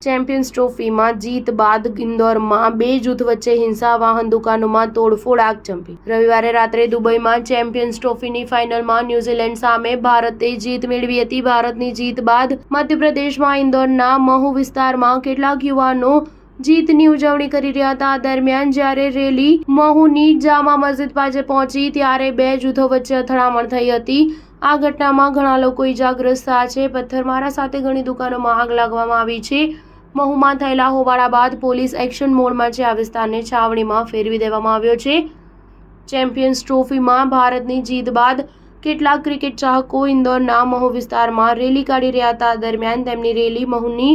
Champions ટ્રોફીમાં જીત બાદ ઇન્દોરમાં બે જૂથ વચ્ચે હિંસા, વાહન દુકાનોમાં તોડફોડ, આગચંપી. રવિવારે રાત્રે દુબઈમાં ચેમ્પિયન્સ ટ્રોફીની ફાઇનલમાં ન્યૂઝીલેન્ડ સામે ભારતે જીત મેળવી હતી. ભારતની જીત બાદ મધ્યપ્રદેશમાં ઇન્દોરના મહુ વિસ્તારમાં કેટલાક યુવાનો જીતની ઉજવણી કરી રહ્યા હતા. આ દરમિયાન જ્યારે રેલી મહુની જામા મસ્જિદ પાસે પહોંચી ત્યારે બે જૂથો વચ્ચે અથડામણ થઈ હતી. આ ઘટનામાં ઘણા લોકો ઇજાગ્રસ્ત થયા છે. પથ્થરમારા સાથે ઘણી દુકાનોમાં આગ લાગવામાં આવી છે. મહુમાં થયેલા હોબાળા બાદ પોલીસ એક્શન મોડમાં છે. આ વિસ્તારને છાવણીમાં ફેરવી દેવામાં આવ્યો છે. ચેમ્પિયન્સ ટ્રોફીમાં ભારતની જીત બાદ કેટલાક ક્રિકેટ ચાહકો ઇન્દોરના મહુ વિસ્તારમાં રેલી કાઢી રહ્યા હતા. દરમિયાન તેમની રેલી મહુની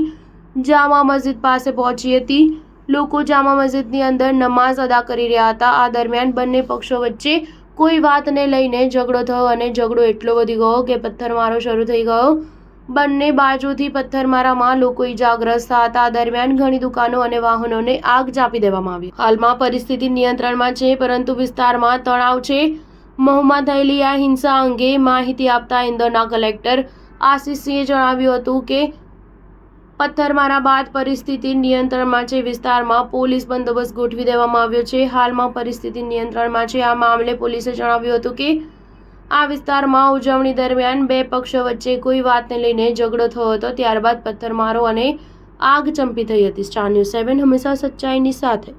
જામા મસ્જિદ પાસે પહોંચી હતી. લોકો જામા મસ્જિદની અંદર નમાઝ અદા કરી રહ્યા હતા. આ દરમિયાન બંને પક્ષો વચ્ચે કોઈ વાતને લઈને ઝઘડો થયો અને ઝઘડો એટલો વધી ગયો કે પથ્થરમારો શરૂ થઈ ગયો. બંને બાજુથી પથ્થરમારામાં લોકો ઇજાગ્રસ્ત થયા હતા. આ દરમિયાન ઘણી દુકાનો અને વાહનોને આગ ચાંપી દેવામાં આવી. હાલમાં પરિસ્થિતિ નિયંત્રણમાં છે, પરંતુ વિસ્તારમાં તણાવ છે. મહુમાં થયેલી આ હિંસા અંગે માહિતી આપતા ઇન્દોરના કલેક્ટર આશિષ સિંહે જણાવ્યું હતું કે પથ્થરમારા બાદ પરિસ્થિતિ નિયંત્રણમાં છે. વિસ્તારમાં પોલીસ બંદોબસ્ત ગોઠવી દેવામાં આવ્યો છે. હાલમાં પરિસ્થિતિ નિયંત્રણમાં છે. આ મામલે પોલીસે જણાવ્યું હતું કે આ વિસ્તારમાં ઉજવણી દરમિયાન બે પક્ષો વચ્ચે કોઈ વાતને લઈને ઝઘડો થયો હતો. ત્યારબાદ પથ્થરમારો અને આગચંપી થઈ હતી. સ્ટાર ન્યૂઝ 7 હંમેશા સચ્ચાઈની સાથે.